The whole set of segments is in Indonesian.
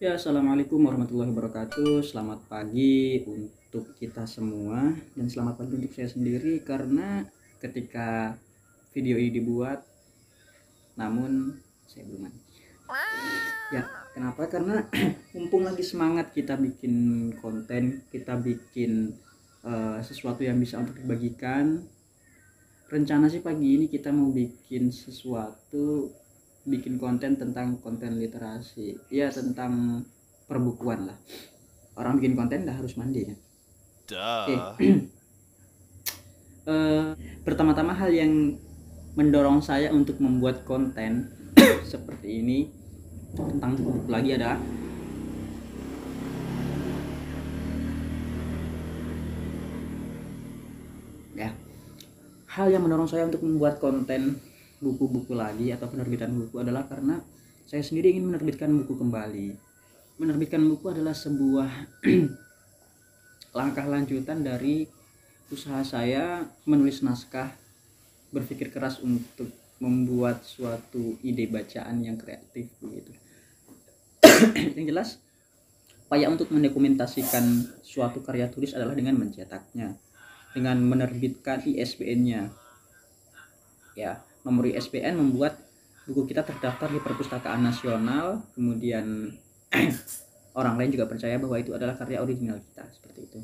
Ya, assalamualaikum warahmatullahi wabarakatuh. Selamat pagi untuk kita semua dan selamat pagi untuk saya sendiri karena ketika video ini dibuat, namun saya belum mandi. Ya, kenapa? Karena mumpung lagi semangat kita bikin konten, kita bikin sesuatu yang bisa untuk dibagikan. Rencana sih pagi ini kita mau bikin konten tentang konten literasi, ya tentang perbukuan lah. Orang bikin konten dah harus mandi kan. Oke. Pertama-tama hal yang mendorong saya untuk membuat konten seperti ini tentang buku lagi adalah ya, hal yang mendorong saya untuk membuat konten buku-buku lagi atau penerbitan buku adalah karena saya sendiri ingin menerbitkan buku kembali. Menerbitkan buku adalah sebuah langkah lanjutan dari usaha saya menulis naskah, berpikir keras untuk membuat suatu ide bacaan yang kreatif begitu. Yang jelas, upaya untuk mendokumentasikan suatu karya tulis adalah dengan mencetaknya, dengan menerbitkan ISBN-nya. Ya, nomor ISBN membuat buku kita terdaftar di Perpustakaan Nasional, kemudian orang lain juga percaya bahwa itu adalah karya original kita, seperti itu.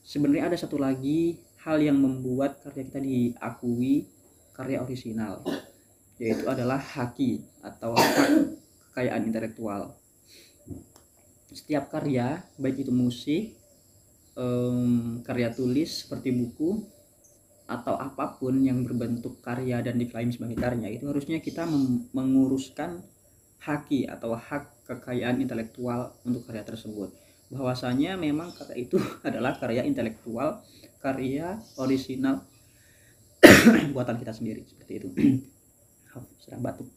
Sebenarnya ada satu lagi hal yang membuat karya kita diakui karya original, yaitu adalah haki atau hak kekayaan intelektual. Setiap karya, baik itu musik, karya tulis seperti buku, atau apapun yang berbentuk karya dan diklaim sebagai karya, itu harusnya kita menguruskan haki atau hak kekayaan intelektual untuk karya tersebut. Bahwasanya memang karya itu adalah karya intelektual, karya original buatan kita sendiri, seperti itu. Sedang batuk.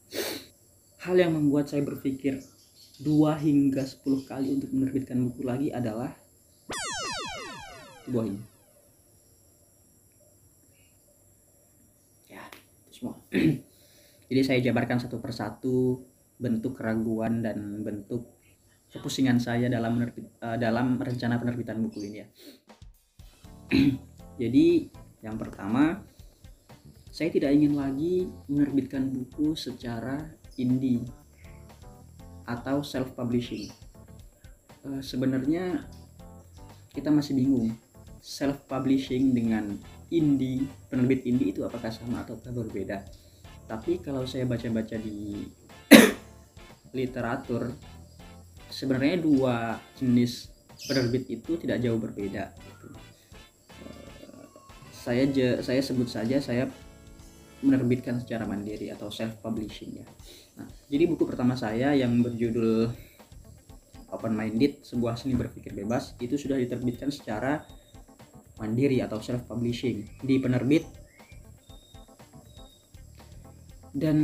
Hal yang membuat saya berpikir 2 hingga 10 kali untuk menerbitkan buku lagi adalah buah ini. Ya, itu semua. Jadi saya jabarkan satu persatu bentuk keraguan dan bentuk kepusingan saya dalam rencana penerbitan buku ini ya. Jadi yang pertama, saya tidak ingin lagi menerbitkan buku secara indie atau self publishing. Sebenarnya kita masih bingung, self publishing dengan indie, penerbit indie itu apakah sama atau berbeda. Tapi kalau saya baca-baca di literatur, sebenarnya 2 jenis penerbit itu tidak jauh berbeda. Saya sebut saja saya menerbitkan secara mandiri atau self publishing ya. Nah, jadi buku pertama saya yang berjudul Open Minded, sebuah seni berpikir bebas, itu sudah diterbitkan secara mandiri atau self publishing di penerbit. Dan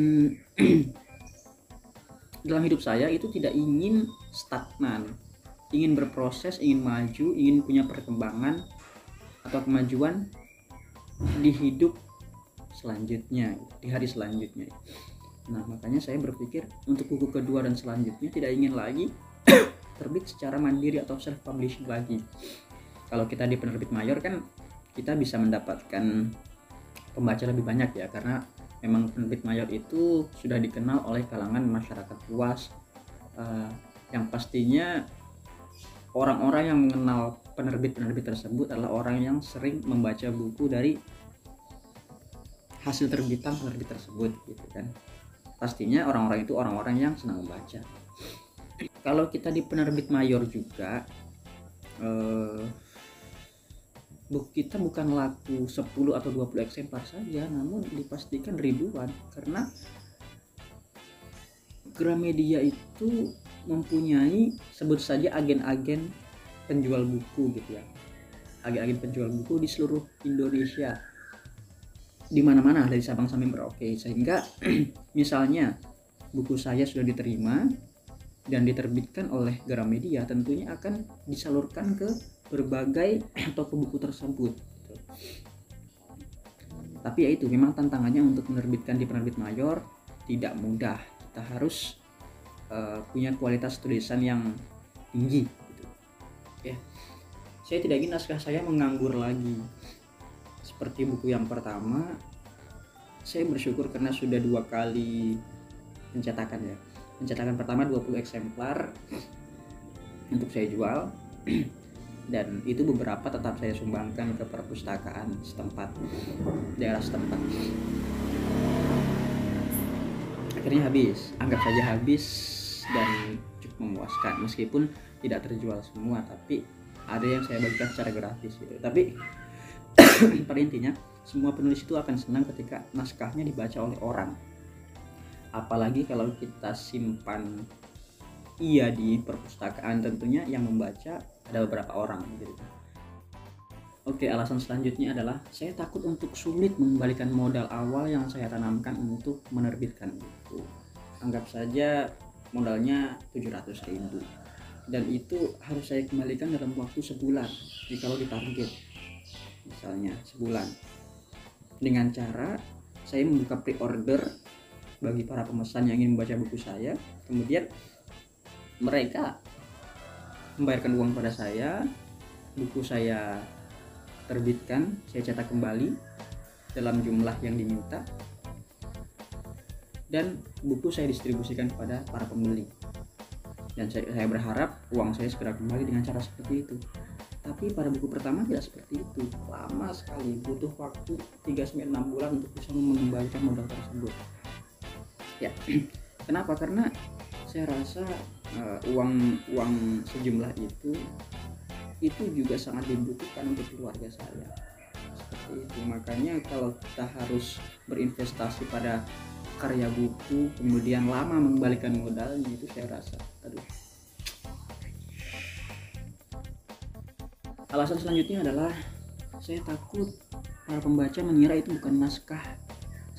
dalam hidup saya itu tidak ingin stagnan, ingin berproses, ingin maju, ingin punya perkembangan atau kemajuan di hidup selanjutnya, di hari selanjutnya. Nah, makanya saya berpikir untuk buku kedua dan selanjutnya tidak ingin lagi terbit secara mandiri atau self publishing lagi. Kalau kita di penerbit mayor kan kita bisa mendapatkan pembaca lebih banyak ya, karena memang penerbit mayor itu sudah dikenal oleh kalangan masyarakat luas, yang pastinya orang-orang yang mengenal penerbit-penerbit tersebut adalah orang yang sering membaca buku dari hasil terbitan penerbit tersebut gitu kan. Pastinya orang-orang itu orang-orang yang senang membaca. Kalau kita di penerbit mayor juga, buku kita bukan laku 10 atau 20 eksemplar saja, namun dipastikan ribuan, karena Gramedia itu mempunyai, sebut saja, agen-agen penjual buku gitu ya, agen-agen penjual buku di seluruh Indonesia, di mana-mana dari Sabang sampai Merauke, sehingga misalnya buku saya sudah diterima dan diterbitkan oleh Gramedia, tentunya akan disalurkan ke berbagai toko buku tersebut. Tapi ya itu, memang tantangannya untuk menerbitkan di penerbit mayor tidak mudah. Kita harus punya kualitas tulisan yang tinggi gitu. Ya, saya tidak ingin naskah saya menganggur lagi. Seperti buku yang pertama, saya bersyukur karena sudah 2 kali pencetakan ya. Pencetakan pertama 20 eksemplar untuk saya jual dan itu beberapa tetap saya sumbangkan ke perpustakaan setempat, daerah setempat. Akhirnya habis, anggap saja habis dan cukup memuaskan, meskipun tidak terjual semua, tapi ada yang saya bagikan secara gratis gitu. Tapi pada intinya semua penulis itu akan senang ketika naskahnya dibaca oleh orang, apalagi kalau kita simpan di perpustakaan, tentunya yang membaca ada beberapa orang gitu. Oke, alasan selanjutnya adalah saya takut untuk sulit mengembalikan modal awal yang saya tanamkan untuk menerbitkan buku. Anggap saja modalnya 700.000 dan itu harus saya kembalikan dalam waktu sebulan jika ditarget, misalnya sebulan, dengan cara saya membuka pre-order bagi para pemesan yang ingin membaca buku saya, kemudian mereka membayarkan uang pada saya, buku saya terbitkan, saya cetak kembali dalam jumlah yang diminta, dan buku saya distribusikan kepada para pembeli. Dan saya berharap uang saya segera kembali dengan cara seperti itu. Tapi pada buku pertama tidak seperti itu, lama sekali, butuh waktu 3-6 bulan untuk bisa mengembalikan modal tersebut. Ya, kenapa? Karena saya rasa uang sejumlah itu juga sangat dibutuhkan untuk keluarga saya, seperti itu. Makanya kalau kita harus berinvestasi pada karya buku kemudian lama mengembalikan modalnya, itu saya rasa Alasan selanjutnya adalah saya takut para pembaca mengira itu bukan naskah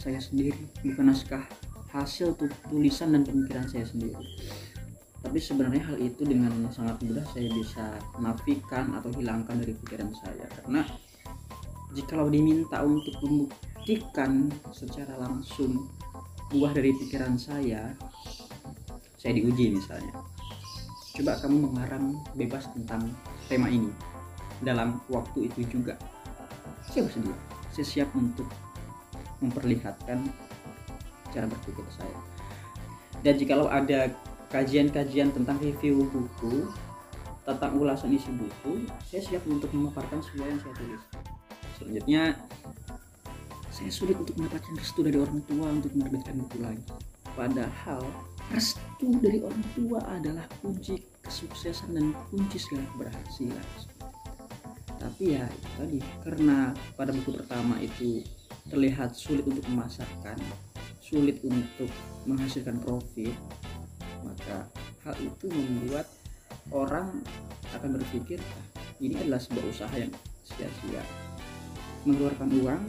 saya sendiri, bukan naskah hasil tulisan dan pemikiran saya sendiri. Tapi sebenarnya hal itu dengan sangat mudah saya bisa nafikan atau hilangkan dari pikiran saya, karena jikalau diminta untuk membuktikan secara langsung buah dari pikiran saya diuji misalnya, coba kamu mengarang bebas tentang tema ini dalam waktu itu juga, saya bersedia, saya siap untuk memperlihatkan cara berpikir saya. Dan jikalau ada kajian-kajian tentang review buku, tentang ulasan isi buku, saya siap untuk memaparkan semua yang saya tulis. Selanjutnya, saya sulit untuk mendapatkan restu dari orang tua untuk menerbitkan buku lagi. Padahal restu dari orang tua adalah kunci kesuksesan dan kunci segala keberhasilan. Tapi ya itu tadi, karena pada buku pertama itu terlihat sulit untuk memasarkan, sulit untuk menghasilkan profit, maka hal itu membuat orang akan berpikir ini adalah sebuah usaha yang sia-sia, mengeluarkan uang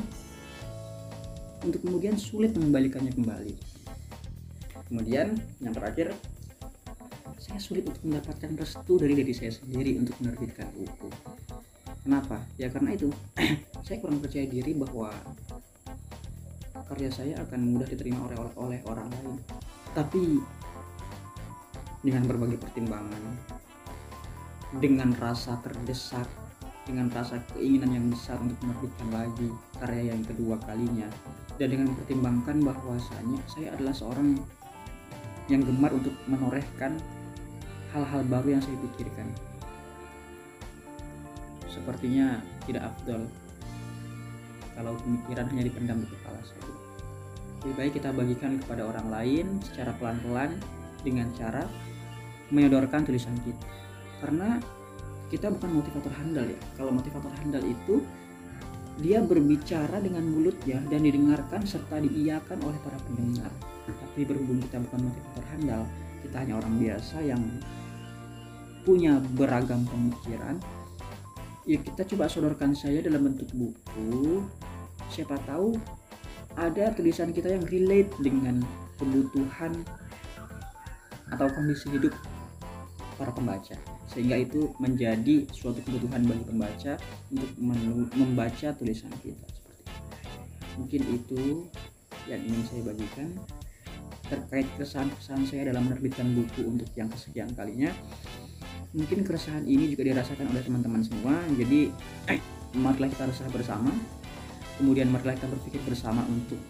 untuk kemudian sulit mengembalikannya kembali. Kemudian yang terakhir, saya sulit untuk mendapatkan restu dari diri saya sendiri untuk menerbitkan buku. Kenapa? Ya karena itu saya kurang percaya diri bahwa karya saya akan mudah diterima oleh orang lain. Tapi dengan berbagai pertimbangan, dengan rasa terdesak, dengan rasa keinginan yang besar untuk menerbitkan lagi karya yang kedua kalinya, dan dengan mempertimbangkan bahwasanya saya adalah seorang yang gemar untuk menorehkan hal-hal baru yang saya pikirkan, sepertinya tidak afdol kalau pemikiran hanya dipendam di kepala saya. Lebih baik kita bagikan kepada orang lain secara pelan-pelan dengan cara menyodorkan tulisan kita. Karena kita bukan motivator handal ya. Kalau motivator handal itu dia berbicara dengan mulutnya dan didengarkan serta diiyakan oleh para pendengar. Tapi berhubung kita bukan motivator handal, kita hanya orang biasa yang punya beragam pemikiran, ya kita coba sodorkan saya dalam bentuk buku. Siapa tahu ada tulisan kita yang relate dengan kebutuhan atau kondisi hidup para pembaca, sehingga itu menjadi suatu kebutuhan bagi pembaca untuk membaca tulisan kita. Seperti itu. Mungkin itu yang ingin saya bagikan terkait kesan-kesan saya dalam menerbitkan buku untuk yang kesekian kalinya. mungkin keresahan ini juga dirasakan oleh teman-teman semua. Jadi marilah kita resah bersama, kemudian marilah kita berpikir bersama untuk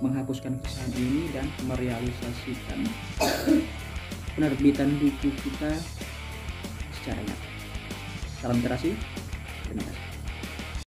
menghapuskan keresahan ini dan merealisasikan penerbitan buku kita secara nyata. Salam literasi, terima kasih.